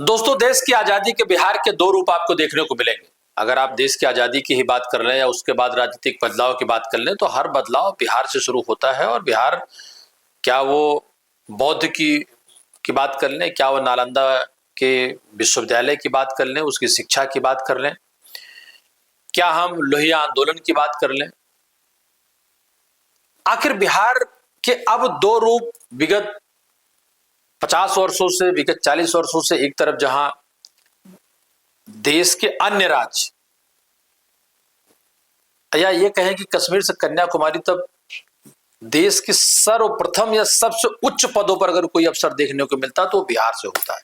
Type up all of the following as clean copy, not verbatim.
दोस्तों, देश की आजादी के बिहार के दो रूप आपको देखने को मिलेंगे। अगर आप देश की आजादी की ही बात कर लें या उसके बाद राजनीतिक बदलाव की बात कर लें तो हर बदलाव बिहार से शुरू होता है। और बिहार, क्या वो बौद्ध की बात कर लें, क्या वो नालंदा के विश्वविद्यालय की बात कर लें, उसकी शिक्षा की बात कर लें, क्या हम लोहिया आंदोलन की बात कर लें, आखिर बिहार के अब दो रूप विगत 50 वर्षों से, विगत 40 वर्षों से एक तरफ जहां देश के अन्य राज्य या ये कहें कि कश्मीर से कन्याकुमारी तक देश के सर्वप्रथम या सबसे उच्च पदों पर अगर कोई अफसर देखने को मिलता है तो बिहार से होता है,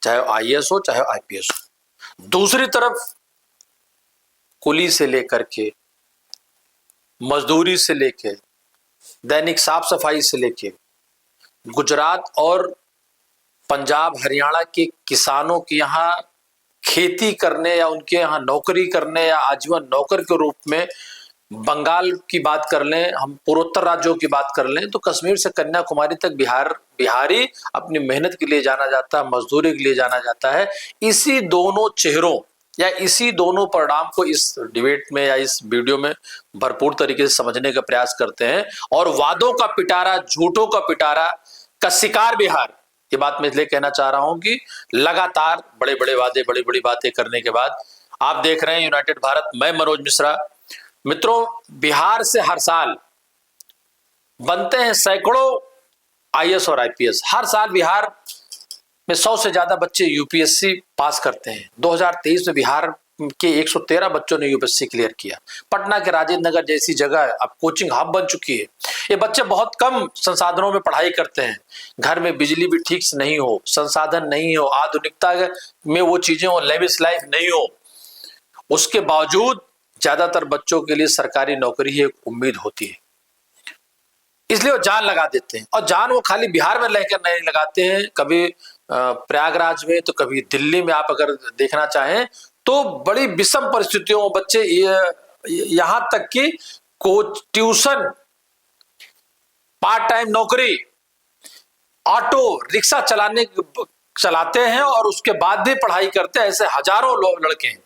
चाहे आईएएस हो चाहे आईपीएस हो। दूसरी तरफ कुली से लेकर के, मजदूरी से लेके, दैनिक साफ सफाई से लेके, गुजरात और पंजाब हरियाणा के किसानों के यहाँ खेती करने या उनके यहाँ नौकरी करने या आजीवन नौकर के रूप में, बंगाल की बात कर लें, हम पूर्वोत्तर राज्यों की बात कर लें, तो कश्मीर से कन्याकुमारी तक बिहारी अपनी मेहनत के लिए जाना जाता है, मजदूरी के लिए जाना जाता है। इसी दोनों चेहरों या इसी दोनों परिणाम को इस डिबेट में या इस वीडियो में भरपूर तरीके से समझने का प्रयास करते हैं। और वादों का पिटारा, झूठों का पिटारा का शिकार बिहार, ये बात मैं इसलिए कहना चाह रहा हूं कि लगातार बड़े बड़े वादे, बड़ी बड़ी बातें करने के बाद आप देख रहे हैं यूनाइटेड भारत, मैं मनोज मिश्रा। मित्रों, बिहार से हर साल बनते हैं सैकड़ों आईएएस और आईपीएस। हर साल बिहार में 100 से ज्यादा बच्चे यूपीएससी पास करते हैं। 2023 में बिहार के 113 बच्चों ने यूपीएससी क्लियर किया। पटना के राजेंद्र नगर जैसी जगह अब कोचिंग हब बन चुकी है। ये बच्चे बहुत कम संसाधनों में पढ़ाई करते हैं, घर में बिजली भी ठीक से नहीं हो, संसाधन नहीं हो, आधुनिकता में वो चीजें हो, लेविश लाइफ नहीं हो, उसके बावजूद ज्यादातर बच्चों के लिए सरकारी नौकरी ही एक उम्मीद होती है, इसलिए वो जान लगा देते हैं। और जान वो खाली बिहार में रहकर नहीं लगाते हैं, कभी प्रयागराज में तो कभी दिल्ली में। आप अगर देखना चाहें तो बड़ी विषम परिस्थितियों में बच्चे यहां तक कि कोच, ट्यूशन, पार्ट टाइम नौकरी, ऑटो रिक्शा चलाते हैं और उसके बाद भी पढ़ाई करते हैं। ऐसे हजारों लड़के हैं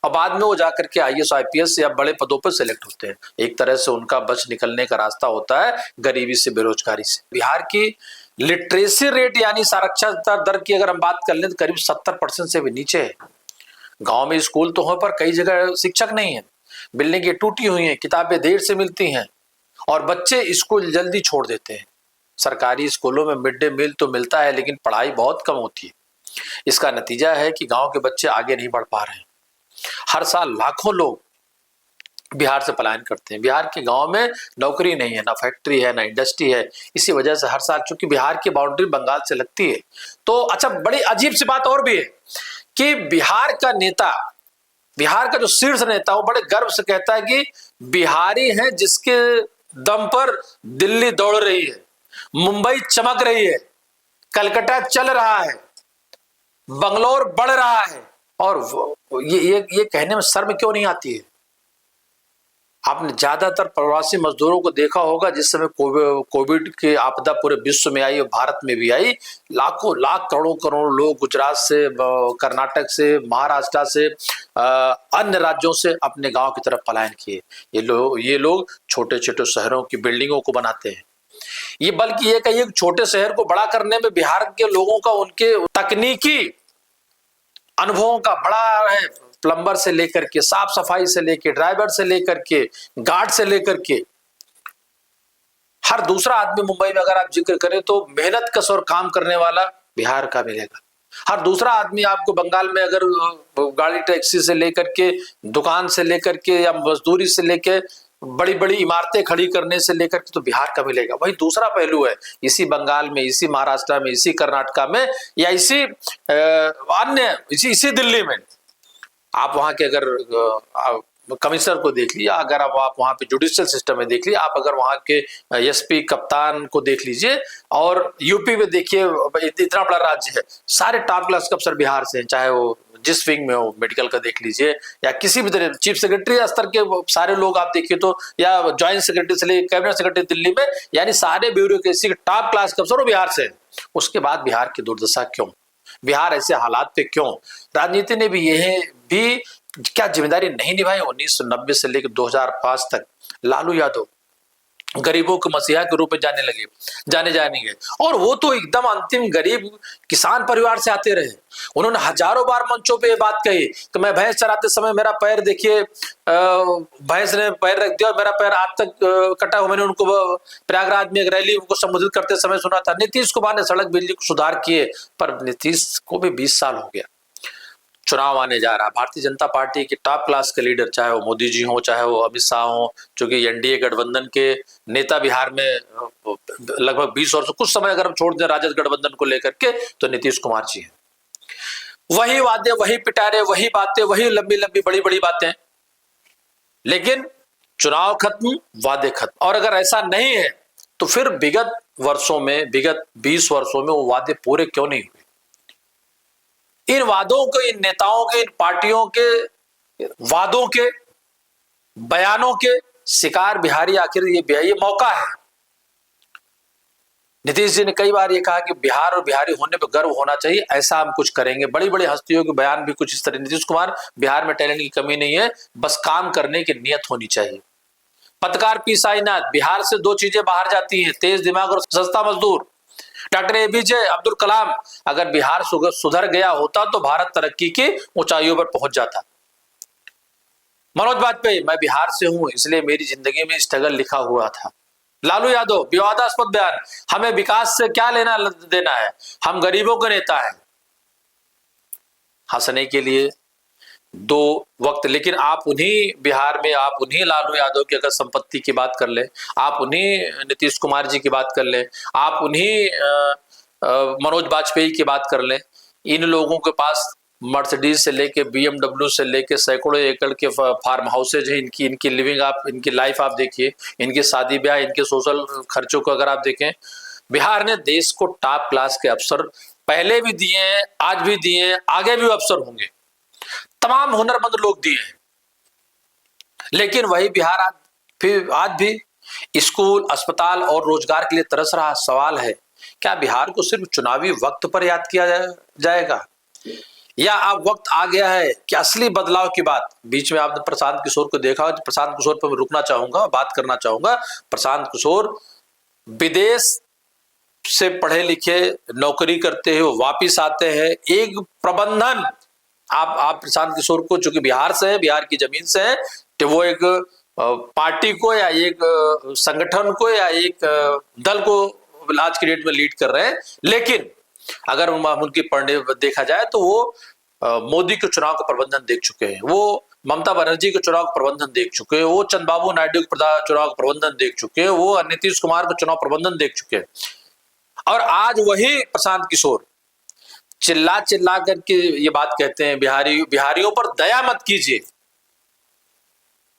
और बाद में वो जाकर के आईएएस आईपीएस या बड़े पदों पर सिलेक्ट होते हैं। एक तरह से उनका बच निकलने का रास्ता होता है गरीबी से, बेरोजगारी से। बिहार की लिटरेसी रेट यानी साक्षरता दर की अगर हम बात कर लें तो करीब 70% से भी नीचे है। गांव में स्कूल तो हो पर कई जगह शिक्षक नहीं है, बिल्डिंगें टूटी हुई हैं, किताबें देर से मिलती हैं और बच्चे स्कूल जल्दी छोड़ देते हैं। सरकारी स्कूलों में मिड डे मील तो मिलता है लेकिन पढ़ाई बहुत कम होती है। इसका नतीजा है कि गांव के बच्चे आगे नहीं बढ़ पा रहे हैं। हर साल लाखों लोग बिहार से पलायन करते हैं। बिहार के गांव में नौकरी नहीं है, ना फैक्ट्री है, ना इंडस्ट्री है। इसी वजह से हर साल, चूंकि बिहार की बाउंड्री बंगाल से लगती है, तो अच्छा, बड़ी अजीब सी बात और भी है कि बिहार का नेता, बिहार का जो शीर्ष नेता, वो बड़े गर्व से कहता है कि बिहारी हैं जिसके दम पर दिल्ली दौड़ रही है, मुंबई चमक रही है, कलकत्ता चल रहा है, बंगलोर बढ़ रहा है। और ये कहने में शर्म क्यों नहीं आती है? आपने ज्यादातर प्रवासी मजदूरों को देखा होगा जिस समय कोविड की आपदा पूरे विश्व में आई और भारत में भी आई। लाखों लाख करोड़ों करोड़ लोग गुजरात से, कर्नाटक से, महाराष्ट्र से, अन्य राज्यों से अपने गांव की तरफ पलायन किए। ये लोग छोटे छोटे शहरों की बिल्डिंगों को बनाते हैं। ये बल्कि ये कहिए छोटे शहर को बड़ा करने में बिहार के लोगों का, उनके तकनीकी अनुभवों का बड़ा है। प्लम्बर से लेकर के, साफ सफाई से लेकर, ड्राइवर से लेकर के, गार्ड से लेकर के, हर दूसरा आदमी मुंबई में अगर आप जिक्र करें तो मेहनत कश और काम करने वाला बिहार का मिलेगा। हर दूसरा आदमी आपको बंगाल में अगर गाड़ी टैक्सी से लेकर के, दुकान से लेकर के या मजदूरी से लेकर, बड़ी बड़ी इमारतें खड़ी करने से लेकर के, तो बिहार का मिलेगा। वही दूसरा पहलू है, इसी बंगाल में, इसी महाराष्ट्र में, इसी कर्नाटका में या इसी इसी दिल्ली में आप वहां के अगर कमिश्नर को देख लीजिए, अगर आप वहां पे जुडिशियल सिस्टम में देख लीजिए, आप अगर वहां के एसपी कप्तान को देख लीजिए, और यूपी में देखिए, इतना बड़ा राज्य है, सारे टॉप क्लास के अफसर बिहार से हैं। चाहे वो जिस विंग में हो, मेडिकल का देख लीजिए या किसी भी तरह चीफ सेक्रेटरी स्तर के सारे लोग आप देखिए तो, या ज्वाइंट सेक्रेटरी से लेकर कैबिनेट सेक्रेटरी दिल्ली में, यानी सारे ब्यूरोक्रेसी के टॉप क्लास के अफसर बिहार से हैं। उसके बाद बिहार की दुर्दशा क्यों? बिहार ऐसे हालात पे क्यों? राजनीति ने भी यह भी क्या जिम्मेदारी नहीं निभाई? 1990 से लेकर 2005 तक लालू यादव गरीबों के मसीहा के रूप में जाने जाएंगे, और वो तो एकदम अंतिम गरीब किसान परिवार से आते रहे। उन्होंने हजारों बार मंचों पे ये बात कही कि मैं भैंस चराते समय मेरा पैर देखिए, भैंस ने पैर रख दिया, मेरा पैर आज तक कटा हुआ। मैंने उनको प्रयागराज में एक रैली को संबोधित करते समय सुना था। नीतीश कुमार ने सड़क बिजली को सुधार किए, पर नीतीश को भी 20 साल हो गया। चुनाव आने जा रहा, भारतीय जनता पार्टी के टॉप क्लास के लीडर, चाहे वो मोदी जी हो, चाहे वो अमित शाह हो, जो कि एनडीए गठबंधन के नेता बिहार में लगभग 20 वर्ष, कुछ समय अगर हम छोड़ दें राजद गठबंधन को लेकर के, तो नीतीश कुमार जी हैं। वही वादे, वही पिटारे, वही बातें, वही लंबी लंबी बड़ी बड़ी बातें, लेकिन चुनाव खत्म, वादे खत्म। और अगर ऐसा नहीं है तो फिर विगत वर्षों में, विगत 20 वर्षों में वो वादे पूरे क्यों नहीं हुए? इन वादों को, इन नेताओं के, इन पार्टियों के वादों के, बयानों के शिकार बिहारी आखिर ये मौका है। नीतीश जी ने कई बार ये कहा कि बिहार और बिहारी होने पर गर्व होना चाहिए, ऐसा हम कुछ करेंगे। बड़ी बड़ी हस्तियों के बयान भी कुछ इस तरह। नीतीश कुमार, बिहार में टैलेंट की कमी नहीं है, बस काम करने की नियत होनी चाहिए। पत्रकार पी साईनाथ, बिहार से 2 चीजें बाहर जाती हैं, तेज दिमाग और सस्ता मजदूर। डॉक्टर एपीजे अब्दुल कलाम, अगर बिहार सुधर गया होता तो भारत तरक्की की ऊंचाइयों पर पहुंच जाता। मनोज वाजपेयी, मैं बिहार से हूं इसलिए मेरी जिंदगी में स्ट्रगल लिखा हुआ था। लालू यादव, विवादास्पद बयान, हमें विकास से क्या लेना देना है, हम गरीबों के नेता हैं। हंसने के लिए 2 वक्त, लेकिन आप उन्हीं बिहार में, आप उन्हीं लालू यादव की अगर संपत्ति की बात कर ले, आप उन्हीं नीतीश कुमार जी की बात कर ले, आप उन्हीं मनोज वाजपेयी की बात कर ले, इन लोगों के पास मर्सिडीज से लेके BMW से लेके सैकड़ों एकड़ के फार्म हाउसेज हैं। इनकी लिविंग, आप इनकी लाइफ आप देखिए, इनकी शादी ब्याह, इनके सोशल खर्चों को अगर आप देखें, बिहार ने देश को टॉप क्लास के अफसर पहले भी दिए हैं, आज भी दिए हैं, आगे भी अफसर होंगे, तमाम हुनरमंद लोग दिए हैं। लेकिन वही बिहार आज भी स्कूल, अस्पताल और रोजगार के लिए तरस रहा। सवाल है, क्या बिहार को सिर्फ चुनावी वक्त पर याद किया जाएगा, या अब वक्त आ गया है कि असली बदलाव की बात? बीच में आपने प्रशांत किशोर को देखा, प्रशांत किशोर पर मैं रुकना चाहूंगा, बात करना चाहूंगा। प्रशांत किशोर विदेश से पढ़े लिखे, नौकरी करते हैं, वापिस आते हैं, एक प्रबंधन, आप प्रशांत किशोर को, चूंकि बिहार से है, बिहार की जमीन से है, तो वो एक पार्टी को या एक संगठन को या एक दल को आज की डेट में लीड कर रहे हैं। लेकिन अगर उनकी पढ़ने देखा जाए तो वो मोदी के चुनाव का प्रबंधन देख चुके हैं, वो ममता बनर्जी के चुनाव का प्रबंधन देख चुके हैं, वो चंद्रबाबू नायडू के चुनाव का प्रबंधन देख चुके हैं, वो नीतीश कुमार का चुनाव प्रबंधन देख चुके हैं। और आज वही प्रशांत किशोर चिल्ला करके ये बात कहते हैं, बिहारियों पर दया मत कीजिए,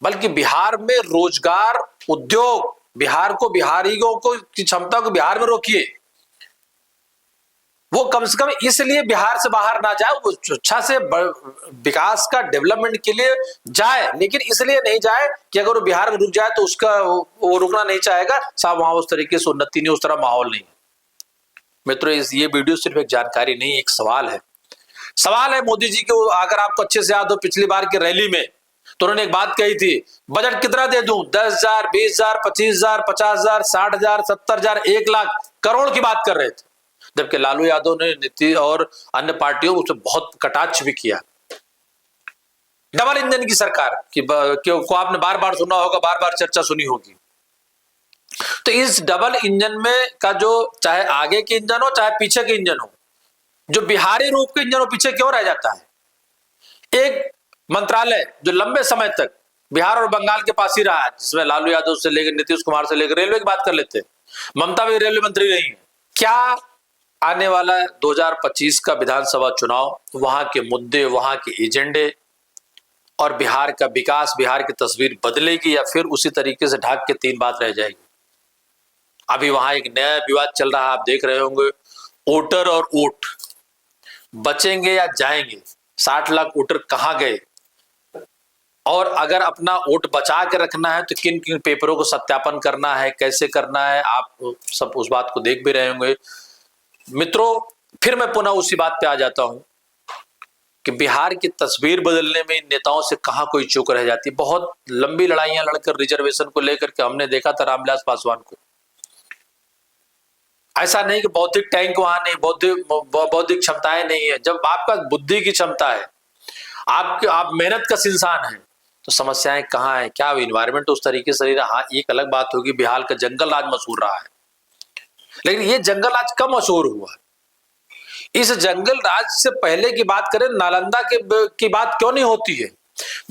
बल्कि बिहार में रोजगार, उद्योग, बिहार को, बिहारियों को की क्षमता को बिहार में रोकिए। वो कम से कम इसलिए बिहार से बाहर ना जाए, वो अच्छा से विकास का, डेवलपमेंट के लिए जाए, लेकिन इसलिए नहीं जाए कि अगर वो बिहार में रुक जाए तो उसका वो रुकना नहीं चाहेगा, साहब वहां उस तरीके से उन्नति नहीं, उस तरह माहौल नहीं। मित्रों, ये वीडियो सिर्फ एक जानकारी नहीं, एक सवाल है। सवाल है मोदी जी को। अगर आपको अच्छे से याद हो, पिछली बार की रैली में तो उन्होंने एक बात कही थी, बजट कितना दे दूं, 10,000, 20,000, 25,000, 50,000, 60,000, 70,000, 1 लाख करोड़ की बात कर रहे थे। जबकि लालू यादव ने नीति और अन्य पार्टियों को बहुत कटाक्ष भी किया। डबल इंजन की सरकार को आपने बार बार सुना होगा, बार बार चर्चा सुनी होगी। तो इस डबल इंजन में का जो, चाहे आगे के इंजन हो चाहे पीछे के इंजन हो, जो बिहारी रूप के इंजन हो, पीछे क्यों रह जाता है? एक मंत्रालय जो लंबे समय तक बिहार और बंगाल के पास ही रहा है, जिसमें लालू यादव से लेकर नीतीश कुमार से लेकर रेलवे की बात कर लेते हैं, ममता भी रेलवे मंत्री रही है। क्या आने वाला 2025 का विधानसभा चुनाव, वहां के मुद्दे, वहां के एजेंडे और बिहार का विकास, बिहार की तस्वीर बदलेगी, या फिर उसी तरीके से ढाक के 3 बात रह जाएगी? अभी वहां एक नया विवाद चल रहा है, आप देख रहे होंगे, वोटर और वोट बचेंगे या जाएंगे। 60 लाख वोटर कहां गए, और अगर अपना वोट बचा के रखना है तो किन किन पेपरों को सत्यापन करना है, कैसे करना है, आप सब उस बात को देख भी रहे होंगे। मित्रों, फिर मैं पुनः उसी बात पे आ जाता हूं कि बिहार की तस्वीर बदलने में इन नेताओं से कहां कोई चूक रह जाती। बहुत लंबी लड़ाइयां लड़कर रिजर्वेशन को लेकर के हमने देखा था रामविलास पासवान को। ऐसा नहीं कि बौद्धिक टैंक वहां नहीं, बौद्धिक क्षमताएं नहीं है। जब आपका बुद्धि की क्षमता है, आप मेहनत का इंसान है, तो समस्याएं कहाँ है? क्या इन्वायरमेंट उस तरीके से रहा? हाँ, एक अलग बात होगी, बिहार का जंगल राज मशहूर रहा है, लेकिन ये जंगल राज कब मशहूर हुआ? इस जंगल राज से पहले की बात करें, नालंदा की बात क्यों नहीं होती है?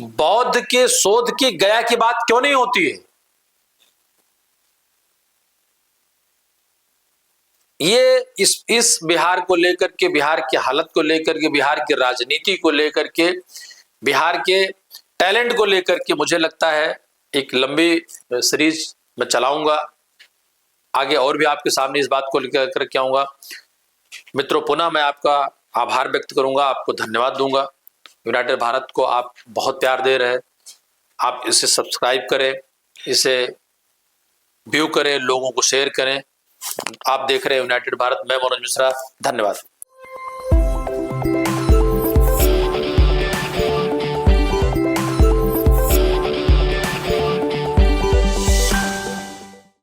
बौद्ध के शोध की गया की बात क्यों नहीं होती है? ये इस बिहार को लेकर के, बिहार की हालत को लेकर के, बिहार की राजनीति को लेकर के, बिहार के टैलेंट को लेकर के मुझे लगता है एक लंबी सीरीज मैं चलाऊंगा आगे, और भी आपके सामने इस बात को लेकर के आऊंगा। मित्रों, पुनः मैं आपका आभार व्यक्त करूंगा, आपको धन्यवाद दूंगा। यूनाइटेड भारत को आप बहुत प्यार दे रहे हैं, आप इसे सब्सक्राइब करें, इसे व्यू करें, लोगों को शेयर करें। आप देख रहे हैं यूनाइटेड भारत, मैं मनोज मिश्रा, धन्यवाद।